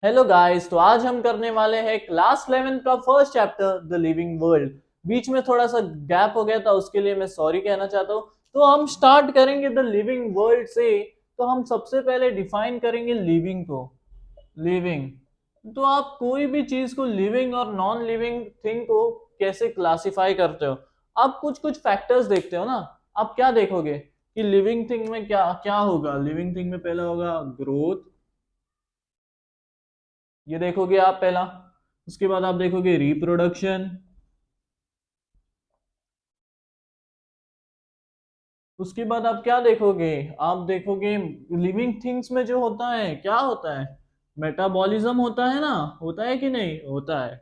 Hello guys, तो आज हम करने वाले हैं क्लास 11 का first chapter the living world. बीच में थोड़ा सा गैप हो गया था, उसके लिए मैं सॉरी कहना चाहता हूँ। तो हम स्टार्ट करेंगे द लिविंग वर्ल्ड से। तो हम सबसे पहले डिफाइन करेंगे लिविंग को। लिविंग, तो आप कोई भी चीज को लिविंग और नॉन लिविंग थिंग को कैसे क्लासिफाई करते हो? आप कुछ कुछ फैक्टर्स देखते हो ना। आप क्या देखोगे कि लिविंग थिंग में क्या क्या होगा? लिविंग थिंग में पहला होगा ग्रोथ, ये देखोगे आप पहला। उसके बाद आप देखोगे रिप्रोडक्शन। उसके बाद आप क्या देखोगे? आप देखोगे लिविंग थिंग्स में जो होता है क्या होता है? मेटाबॉलिज्म होता है ना। होता है कि नहीं होता है?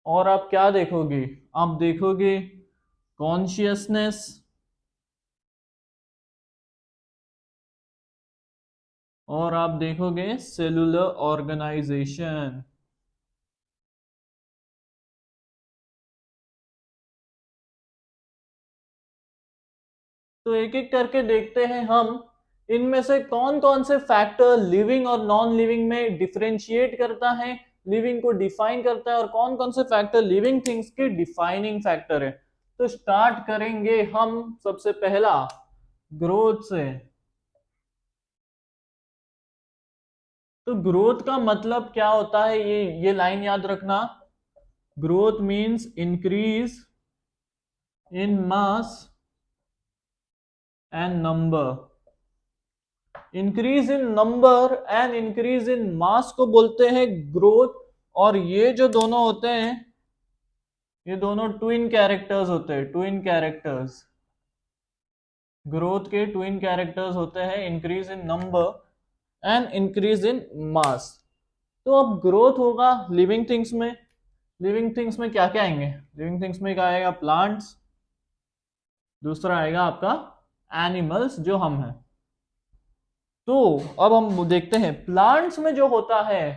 और आप क्या देखोगे? आप देखोगे कॉन्शियसनेस। और आप देखोगे सेलुलर ऑर्गेनाइजेशन। तो एक एक करके देखते हैं हम इनमें से कौन कौन से फैक्टर लिविंग और नॉन लिविंग में डिफरेंशिएट करता है, लिविंग को डिफाइन करता है, और कौन कौन से फैक्टर लिविंग थिंग्स के डिफाइनिंग फैक्टर है। तो स्टार्ट करेंगे हम सबसे पहला ग्रोथ से। तो ग्रोथ का मतलब क्या होता है, ये लाइन याद रखना। Growth means increase in mass and number. Increase in number and increase in mass को बोलते हैं ग्रोथ। और ये जो दोनों होते हैं, ये दोनों ट्विन कैरेक्टर्स होते हैं। ट्विन कैरेक्टर्स, ग्रोथ के ट्विन कैरेक्टर्स होते हैं, increase in number and increase in mass. तो अब ग्रोथ होगा लिविंग थिंग्स में। लिविंग थिंग्स में क्या क्या आएंगे? लिविंग थिंग्स में क्या आएगा? प्लांट्स। दूसरा आएगा आपका एनिमल्स, जो हम हैं। तो अब हम देखते हैं प्लांट्स में जो होता है।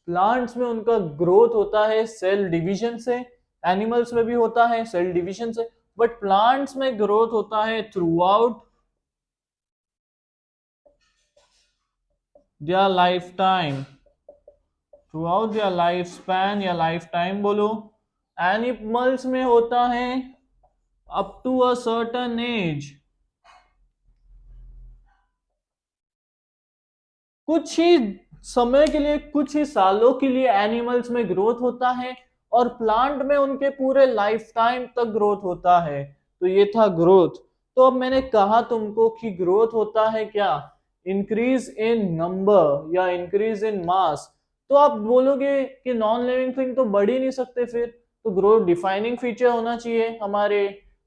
प्लांट्स में उनका ग्रोथ होता है सेल डिवीजन से। एनिमल्स में भी होता है सेल डिवीजन से, बट प्लांट्स में ग्रोथ होता है through their lifetime. Through their life span या लाइफ टाइम बोलो। एनिमल्स में होता है up to a certain age. कुछ ही समय के लिए, कुछ ही सालों के लिए एनिमल्स में ग्रोथ होता है, और प्लांट में उनके पूरे लाइफ टाइम तक ग्रोथ होता है। तो ये था ग्रोथ। तो अब मैंने कहा तुमको कि ग्रोथ होता है क्या? इंक्रीज इन नंबर या इंक्रीज इन मास। तो आप बोलोगे कि नॉन लिविंग थिंग तो बढ़ ही नहीं सकते फिर। तो ग्रोथ डिफाइनिंग फीचर होना चाहिए हमारे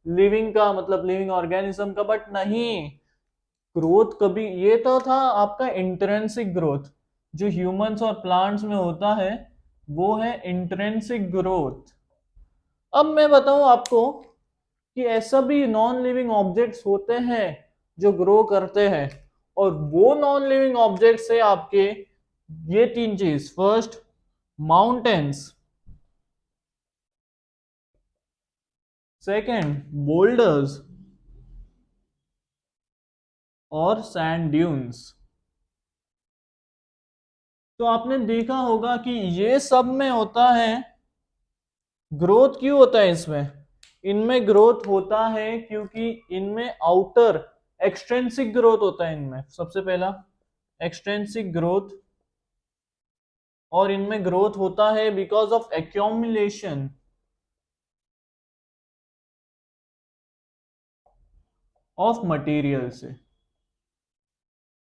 लिविंग का, मतलब लिविंग ऑर्गेनिज्म का, बट नहीं। ग्रोथ कभी, ये तो था आपका इंट्रिंसिक ग्रोथ। जो ह्यूमंस और प्लांट्स में होता है वो है इंट्रिंसिक ग्रोथ। अब मैं बताऊं आपको कि ऐसा भी नॉन लिविंग ऑब्जेक्ट्स होते हैं जो ग्रो करते हैं। और वो नॉन लिविंग ऑब्जेक्ट्स है आपके ये तीन चीज। First, mountains. Second, boulders. और सैंड ड्यून्स। तो आपने देखा होगा कि ये सब में होता है ग्रोथ। क्यों होता है इसमें? इनमें ग्रोथ होता है क्योंकि इनमें आउटर एक्सट्रेंसिक ग्रोथ होता है। इनमें सबसे पहला एक्सट्रेंसिक ग्रोथ। और इनमें ग्रोथ होता है because of accumulation of material से।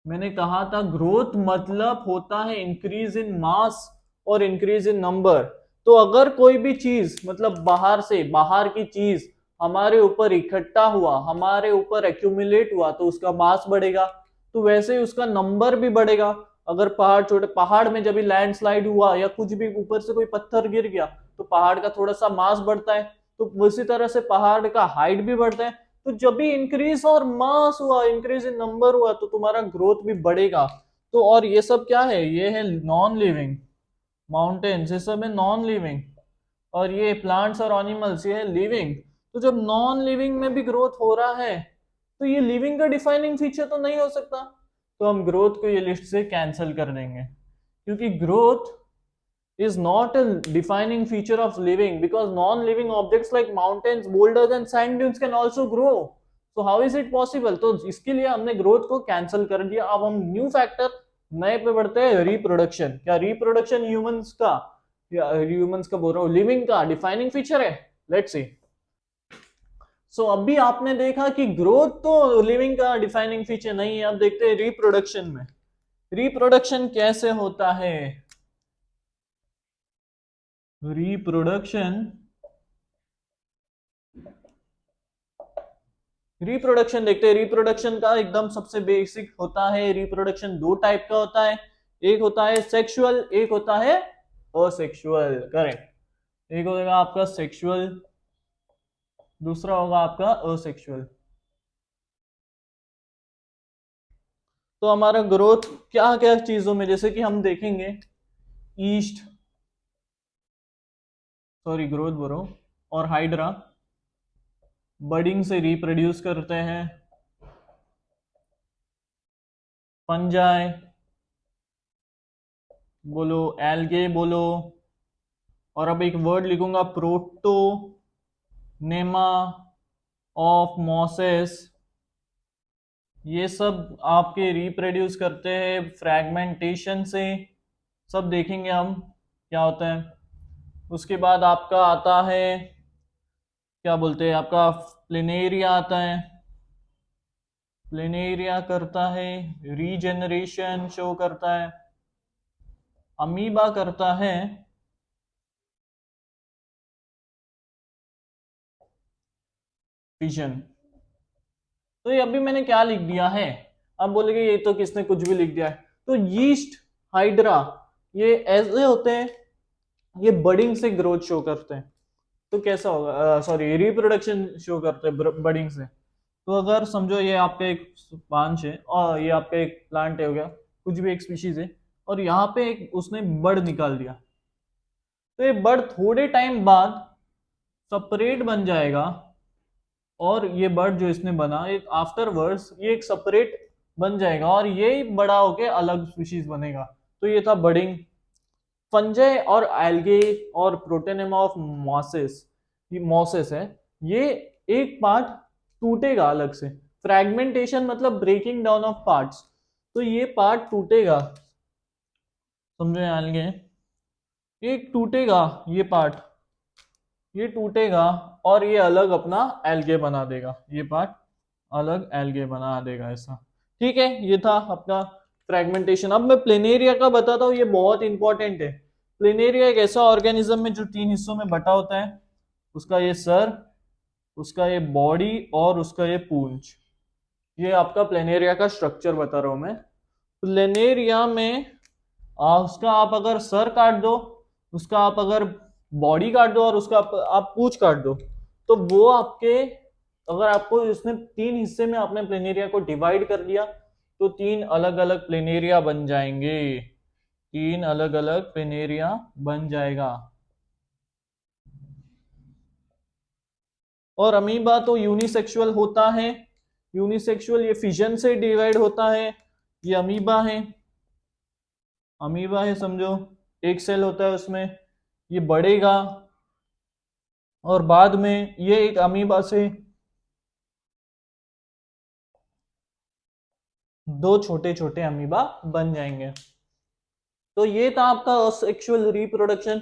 मैंने कहा था ग्रोथ मतलब होता है इंक्रीज इन मास और इंक्रीज इन नंबर। तो अगर कोई भी चीज, मतलब बाहर से, बाहर की चीज हमारे ऊपर इकट्ठा हुआ, हमारे ऊपर एक्यूमुलेट हुआ, तो उसका मास बढ़ेगा। तो वैसे ही उसका नंबर भी बढ़ेगा। अगर पहाड़, छोटे पहाड़ में जब भी लैंडस्लाइड हुआ या कुछ भी ऊपर से कोई पत्थर गिर गया, तो पहाड़ का थोड़ा सा मास बढ़ता है। तो उसी तरह से पहाड़ का हाइट भी बढ़ता है। तो जब भी इंक्रीज और मास हुआ, इंक्रीज इन नंबर हुआ, तो तुम्हारा ग्रोथ भी बढ़ेगा। तो और ये सब क्या है? ये है नॉन लिविंग। माउंटेन्स ये सब है नॉन लिविंग। और ये प्लांट्स और एनिमल्स ये है लिविंग। तो जब नॉन लिविंग में भी ग्रोथ हो रहा है, तो ये लिविंग का डिफाइनिंग फीचर तो नहीं हो सकता। तो हम ग्रोथ को ये लिस्ट से कैंसिल कर देंगे, क्योंकि growth is not a defining feature of living, because non-living objects like mountains, boulders and sand dunes can also grow. So how is it possible? तो इसके लिए हमने ग्रोथ को कैंसिल कर दिया। अब हम न्यू फैक्टर नए पे बढ़ते हैं, रिप्रोडक्शन। क्या रिप्रोडक्शन ह्यूमंस का, या ह्यूमंस का बोल रहा हूँ, लिविंग का डिफाइनिंग फीचर है? Let's see. सो अभी आपने देखा कि ग्रोथ तो लिविंग का डिफाइनिंग फीचर नहीं है। अब देखते हैं रिप्रोडक्शन में रिप्रोडक्शन कैसे होता है। रिप्रोडक्शन देखते हैं। रिप्रोडक्शन का एकदम सबसे बेसिक होता है, रिप्रोडक्शन दो टाइप का होता है, एक होता है सेक्सुअल, एक होता है असेक्सुअल। करेक्ट। एक होगा आपका सेक्सुअल, दूसरा होगा आपका असेक्सुअल। तो हमारा ग्रोथ क्या क्या चीजों में, जैसे कि हम देखेंगे ईस्ट, सॉरी ग्रोथ बोलो, और हाइड्रा बडिंग से रिप्रोड्यूस करते हैं, फंजाई बोलो, एल्गे बोलो, और अब एक वर्ड लिखूंगा प्रोटो नेमा ऑफ मॉसेस। ये सब आपके रिप्रोड्यूस करते हैं फ्रैगमेंटेशन से, सब देखेंगे हम क्या होता है। उसके बाद आपका आता है, क्या बोलते हैं, आपका प्लेनेरिया आता है। प्लेनेरिया करता है रीजेनरेशन, शो करता है। अमीबा करता है फिजन। तो ये अभी मैंने क्या लिख दिया है, अब बोलेंगे ये तो किसने कुछ भी लिख दिया है। तो यीस्ट, हाइड्रा, ये ऐसे होते हैं, ये बडिंग से ग्रोथ शो करते हैं। तो कैसा होगा, सॉरी रिप्रोडक्शन शो करते हैं बडिंग से। तो अगर समझो ये आपका एक बांच है और ये आपका एक प्लांट है, हो गया कुछ भी एक स्पीशीज है, और यहाँ पे एक उसने बर्ड निकाल दिया, तो ये बर्ड थोड़े टाइम बाद सेपरेट बन जाएगा, और ये बर्ड जो इसने बना एक आफ्टर वर्ड्स ये एक सेपरेट बन जाएगा, और ये बड़ा होके अलग स्पीशीज बनेगा। तो ये था बडिंग। फंजाई और एल्गे और प्रोटेनेमा ऑफ मॉसेस, ये मॉसेस है, ये एक पार्ट टूटेगा अलग से। फ्रैगमेंटेशन मतलब ब्रेकिंग डाउन ऑफ पार्ट्स, तो ये पार्ट टूटेगा, समझो एल्गे, ये टूटेगा, ये पार्ट ये टूटेगा, और ये अलग अपना एल्गे बना देगा, ये पार्ट अलग एल्गे बना देगा ऐसा। ठीक है, ये था अपना फ्रैगमेंटेशन। अब मैं प्लेनेरिया का बताता हूँ, ये बहुत इंपॉर्टेंट है। प्लेनेरिया एक ऐसा ऑर्गेनिज्म है जो 3 हिस्सों में बटा होता है, उसका ये सर, उसका ये बॉडी और उसका ये पूंछ। ये आपका प्लेनेरिया का स्ट्रक्चर बता रहा हूं मैं। प्लेनेरिया में उसका आप अगर सर काट दो, उसका आप अगर बॉडी काट दो, और उसका आप पूंछ काट दो, तो वो आपके, अगर आपको इसने 3 हिस्से में आपने प्लेनेरिया को डिवाइड कर दिया, तो 3 अलग अलग प्लेनेरिया बन जाएंगे, 3 अलग अलग प्लेनेरिया बन जाएगा। और अमीबा तो यूनिसेक्सुअल होता है, यूनिसेक्सुअल, ये फिजन से डिवाइड होता है। ये अमीबा है, अमीबा है समझो, एक सेल होता है उसमें, ये बढ़ेगा, और बाद में ये एक अमीबा से 2 छोटे छोटे अमीबा बन जाएंगे। तो ये था आपका असेक्सुअल रिप्रोडक्शन।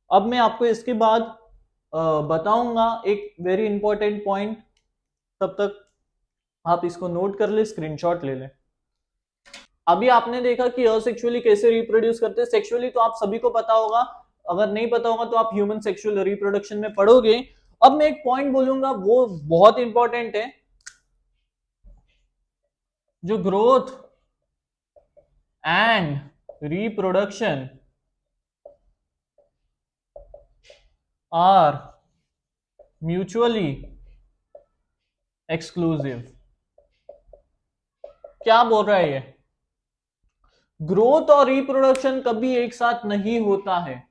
अब मैं आपको इसके बाद बताऊंगा एक वेरी इंपॉर्टेंट पॉइंट, तब तक आप इसको नोट कर ले, स्क्रीनशॉट ले ले। अभी आपने देखा कि असेक्सुअली कैसे रिप्रोड्यूस करते हैं, सेक्सुअली तो आप सभी को पता होगा, अगर नहीं पता होगा तो आप ह्यूमन सेक्सुअल रिप्रोडक्शन में पढ़ोगे। अब मैं एक पॉइंट बोलूंगा, वो बहुत इंपॉर्टेंट है, जो growth and reproduction are mutually exclusive. क्या बोल रहा है ये? ग्रोथ और रिप्रोडक्शन कभी एक साथ नहीं होता है।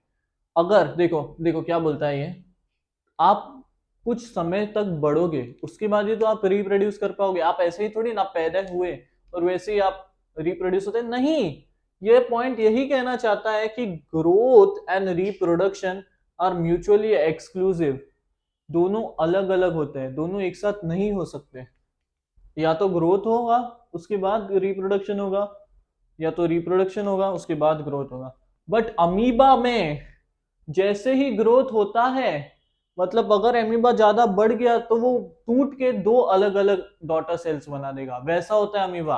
अगर देखो देखो क्या बोलता है ये, आप कुछ समय तक बढ़ोगे, उसके बाद ही तो आप रिप्रोड्यूस कर पाओगे। आप ऐसे ही थोड़ी ना पैदा हुए और वैसे ही आप रिप्रोड्यूस होते हैं? नहीं, ये पॉइंट यही कहना चाहता है कि growth and reproduction are mutually exclusive. दोनों अलग अलग होते हैं, दोनों एक साथ नहीं हो सकते। या तो ग्रोथ होगा उसके बाद रिप्रोडक्शन होगा, या तो रिप्रोडक्शन होगा उसके बाद ग्रोथ होगा। बट अमीबा में जैसे ही ग्रोथ होता है, मतलब अगर अमीबा ज्यादा बढ़ गया तो वो टूट के दो अलग अलग डॉटर सेल्स बना देगा। वैसा होता है अमीबा,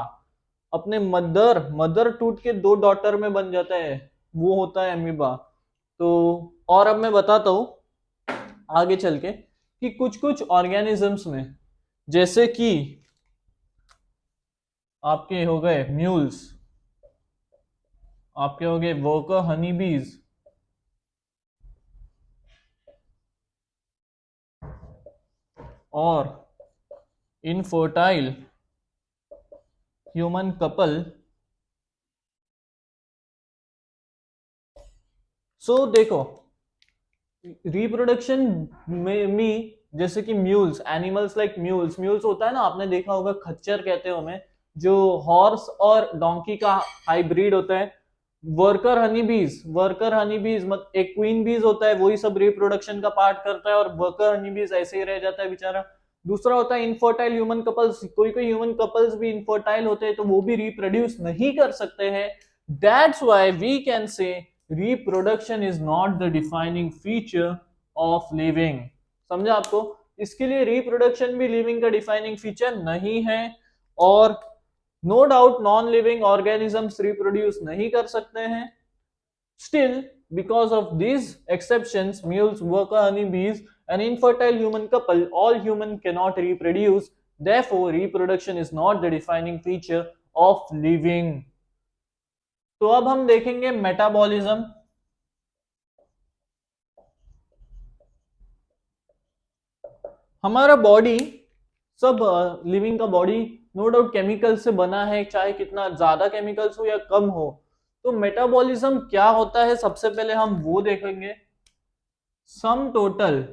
अपने मदर मदर टूट के दो डॉटर में बन जाता है, वो होता है अमीबा। तो और अब मैं बताता हूं आगे चल के कि कुछ कुछ ऑर्गेनिजम्स में, जैसे कि आपके हो गए म्यूल्स, आपके हो गए वर्कर हनी बीज, और इनफर्टाइल ह्यूमन कपल। सो देखो, रिप्रोडक्शन में जैसे कि mules, animals like mules, mules होता है ना, आपने देखा होगा, खच्चर कहते हैं हमें, जो हॉर्स और डोंकी का हाइब्रिड होता है। वर्कर हनी बीज एक क्वीन बीज होता है, वही सब रिप्रोडक्शन का पार्ट करता है, और वर्कर हनी बीज ऐसे ही रह जाता है बेचारा। दूसरा होता है इनफर्टाइल ह्यूमन कपल्स, कोई कोई ह्यूमन कपल्स भी इनफर्टाइल होते हैं, तो वो भी रिप्रोड्यूस नहीं कर सकते हैं। That's why we can say reproduction is not the defining feature of living. समझा आपको? इसके लिए रिप्रोडक्शन भी लिविंग का डिफाइनिंग फीचर नहीं है। और no doubt non living organisms reproduce नहीं कर सकते हैं। Still, because of these exceptions, mules, worker honeybees, an infertile human couple, all human cannot reproduce. Therefore, reproduction is not the defining feature of living. तो अब हम देखेंगे metabolism. हमारा body, सब लिविंग का बॉडी नो डाउट केमिकल से बना है, चाहे कितना ज्यादा केमिकल्स हो या कम हो। तो मेटाबॉलिज्म क्या होता है, सबसे पहले हम वो देखेंगे। Sum total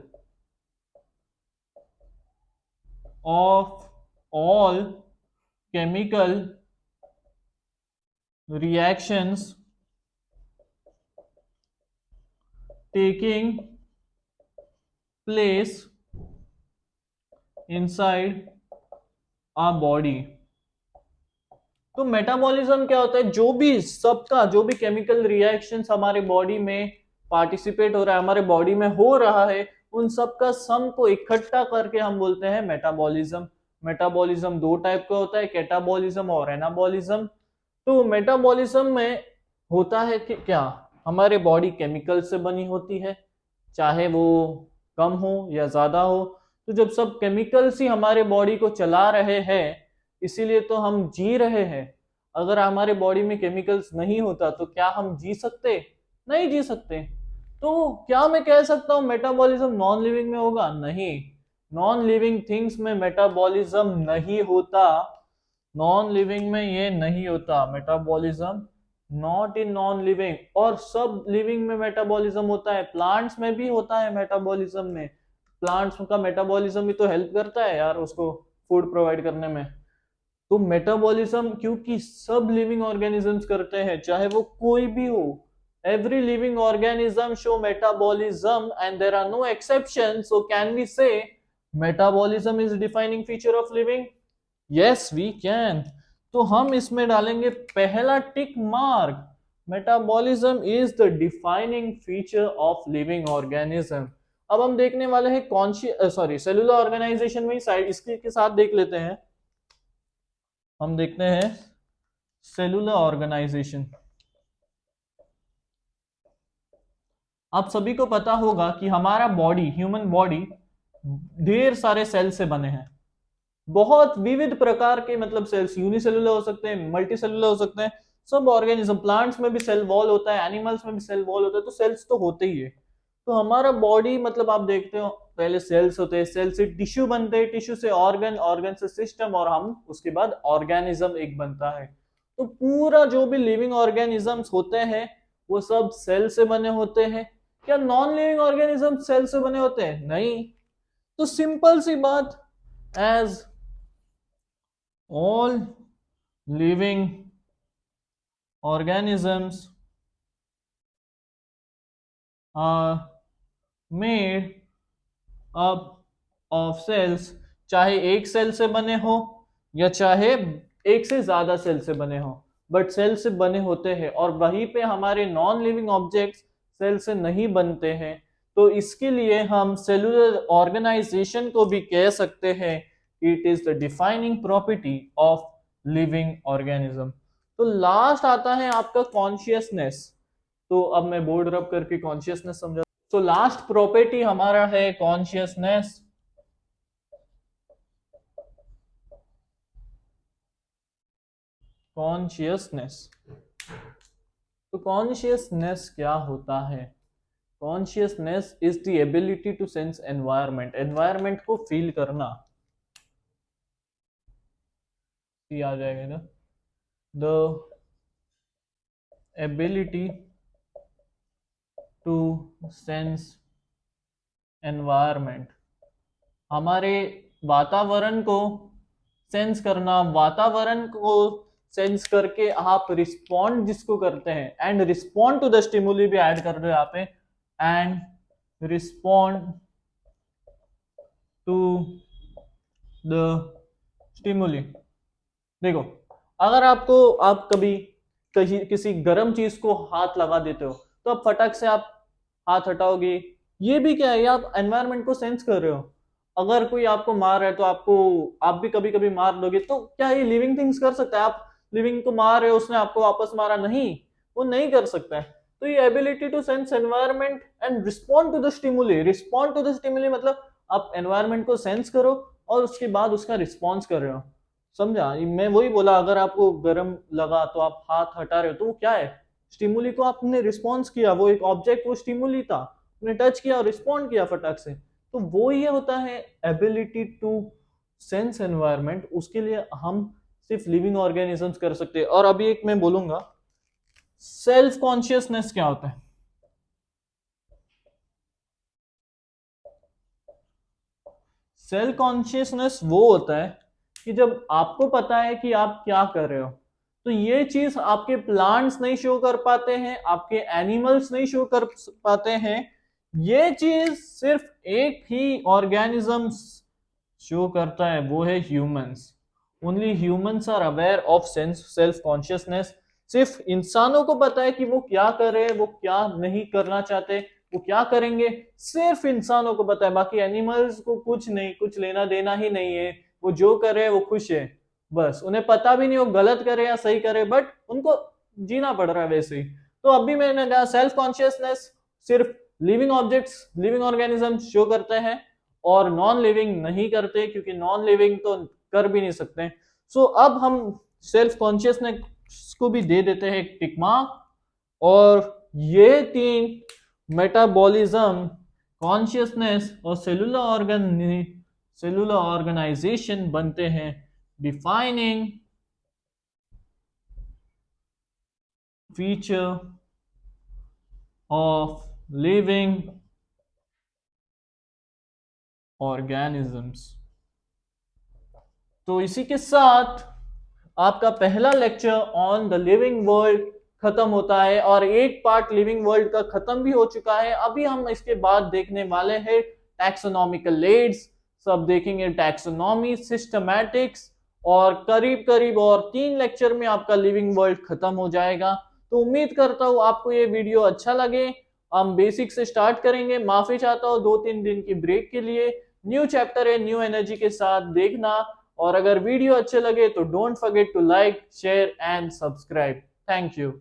of all chemical reactions taking place inside our body। तो मेटाबॉलिज्म क्या होता है, जो भी सबका जो भी केमिकल रिएक्शंस हमारे बॉडी में पार्टिसिपेट हो रहा है, हमारे बॉडी में हो रहा है, उन सब का सम को इकट्ठा करके हम बोलते हैं मेटाबॉलिज्म। मेटाबॉलिज्म दो टाइप का होता है, कैटाबॉलिज्म और एनाबॉलिज्म। तो मेटाबॉलिज्म में होता है कि क्या, हमारे बॉडी केमिकल से बनी होती है, चाहे वो कम हो या ज्यादा हो। तो जब सब केमिकल्स ही हमारे बॉडी को चला रहे हैं, इसीलिए तो हम जी रहे हैं। अगर हमारे बॉडी में केमिकल्स नहीं होता तो क्या हम जी सकते? नहीं जी सकते। तो क्या मैं कह सकता हूं मेटाबॉलिज्म नॉन लिविंग में होगा? नहीं, नॉन लिविंग थिंग्स में मेटाबॉलिज्म नहीं होता। नॉन लिविंग में ये नहीं होता metabolism, not in non living. और सब लिविंग में मेटाबॉलिज्म होता है, प्लांट्स में भी होता है मेटाबॉलिज्म में। प्लांट्स का मेटाबॉलिज्म भी तो हेल्प करता है यार उसको फूड प्रोवाइड करने में। तो मेटाबॉलिज्म क्योंकि सब लिविंग ऑर्गेनिजम्स करते हैं, चाहे वो कोई भी हो, every living organism show metabolism and there are no exceptions. So can we say metabolism is defining feature of living? Yes, we can. तो हम इसमें डालेंगे पहला tick mark, metabolism is the defining feature of living organism. अब हम देखने वाले हैं सेलुलर ऑर्गेनाइजेशन में ही साइड इसके के साथ देख लेते हैं। हम देखते हैं सेलुलर ऑर्गेनाइजेशन। आप सभी को पता होगा कि हमारा बॉडी, ह्यूमन बॉडी ढेर सारे सेल से बने हैं, बहुत विविध प्रकार के, मतलब सेल्स यूनिसेलुलर हो सकते हैं, मल्टी सेलुलर हो सकते हैं। सब ऑर्गेनिज्म, प्लांट्स में भी सेल वॉल होता है, एनिमल्स में भी सेल वॉल होता है, तो सेल्स तो होते ही है। तो हमारा बॉडी, मतलब आप देखते हो पहले सेल्स होते हैं, सेल से टिश्यू बनते हैं, टिश्यू से ऑर्गन, ऑर्गन से सिस्टम, और हम उसके बाद ऑर्गेनिज्म एक बनता है। तो पूरा जो भी लिविंग ऑर्गेनिजम्स होते हैं वो सब सेल से बने होते हैं। क्या नॉन लिविंग ऑर्गेनिज्म सेल से बने होते हैं? नहीं। तो सिंपल सी बात, as all living organisms are made up of cells, चाहे एक सेल से बने हो या चाहे एक से ज्यादा सेल से बने हो, बट सेल से बने होते हैं। और वहीं पे हमारे नॉन लिविंग ऑब्जेक्ट्स सेल से नहीं बनते हैं, तो इसके लिए हम सेलुलर ऑर्गेनाइजेशन को भी कह सकते हैं। It is the defining property of living organism. तो लास्ट आता है आपका कॉन्शियसनेस। तो अब मैं बोर्ड रब करके कॉन्शियसनेस समझा। तो लास्ट प्रॉपर्टी हमारा है कॉन्शियसनेस। कॉन्शियसनेस, तो कॉन्शियसनेस क्या होता है? Consciousness is the ability to sense environment, environment को फील करना। ये आ जाएगा ना, the ability to sense environment, हमारे वातावरण को सेंस करना, वातावरण को सेंस करके आप रिस्पॉन्ड जिसको करते हैं, and respond to the stimuli भी ऐड कर रहे हो यहाँ पे, and respond to the stimuli. देखो, अगर आप कभी कहीं किसी गर्म चीज को हाथ लगा देते हो, तो अब फटक से आप हाथ हटाओगे। ये भी क्या है, आप एनवायरनमेंट को सेंस कर रहे हो। अगर कोई आपको मार रहा है तो आप भी कभी कभी मार दोगे। तो क्या ये लिविंग थिंग्स कर सकता है? आप लिविंग को मार रहे हो, उसने आपको वापस मारा, नहीं, वो नहीं कर सकता है। तो ये ability to sense environment and respond to the stimuli, respond to the stimuli मतलब आप एनवायरनमेंट को सेंस करो और उसके बाद उसका रिस्पॉन्स कर रहे हो। समझा? मैं वही बोला, अगर आपको गर्म लगा तो आप हाथ हटा रहे हो, तो वो क्या है? स्टिमुली को आपने रिस्पॉन्स किया, वो एक ऑब्जेक्ट, वो स्टिमुली था, आपने टच किया और रिस्पॉन्ड किया फटाक से। तो वो ये होता है एबिलिटी टू सेंस एनवायरनमेंट। उसके लिए हम सिर्फ लिविंग ऑर्गेनिजम्स कर सकते हैं। और अभी एक मैं बोलूंगा, सेल्फ कॉन्शियसनेस क्या होता है? सेल्फ कॉन्शियसनेस वो होता है कि जब आपको पता है कि आप क्या कर रहे हो। तो ये चीज आपके प्लांट्स नहीं शो कर पाते हैं, आपके एनिमल्स नहीं शो कर पाते हैं। ये चीज सिर्फ एक ही ऑर्गेनिजम्स शो करता है, वो है humans. Only humans are aware of self consciousness. सिर्फ इंसानों को पता है कि वो क्या कर रहे हैं, वो क्या नहीं करना चाहते, वो क्या करेंगे, सिर्फ इंसानों को पता है। बाकी एनिमल्स को कुछ नहीं, कुछ लेना देना ही नहीं है। वो जो कर रहे हैं वो खुश है, बस उन्हें पता भी नहीं वो गलत करे या सही करे, बट उनको जीना पड़ रहा है वैसे ही। तो अभी मैंने कहा सेल्फ कॉन्शियसनेस सिर्फ living objects, living organism show करते हैं और नॉन लिविंग नहीं करते, क्योंकि नॉन लिविंग तो कर भी नहीं सकते। सो अब हम सेल्फ कॉन्शियसनेस को भी दे देते हैं एक टिक मार्क। और ये तीन मेटाबॉलिज्म, कॉन्शियसनेस और सेलुलर ऑर्गेनाइजेशन बनते हैं defining feature of living organisms. तो इसी के साथ आपका पहला lecture on the living world खत्म होता है, और एक पार्ट लिविंग वर्ल्ड का खत्म भी हो चुका है। अभी हम इसके बाद देखने वाले हैं टैक्सोनॉमिकल एड्स, सब देखेंगे टैक्सोनॉमी, सिस्टमैटिक्स, और करीब करीब और 3 लेक्चर में आपका लिविंग वर्ल्ड खत्म हो जाएगा। तो उम्मीद करता हूँ आपको ये वीडियो अच्छा लगे। हम बेसिक से स्टार्ट करेंगे। माफी चाहता हूँ 2-3 दिन की ब्रेक के लिए। न्यू चैप्टर है, न्यू एनर्जी के साथ देखना। और अगर वीडियो अच्छे लगे तो don't forget to like, share and subscribe. Thank you.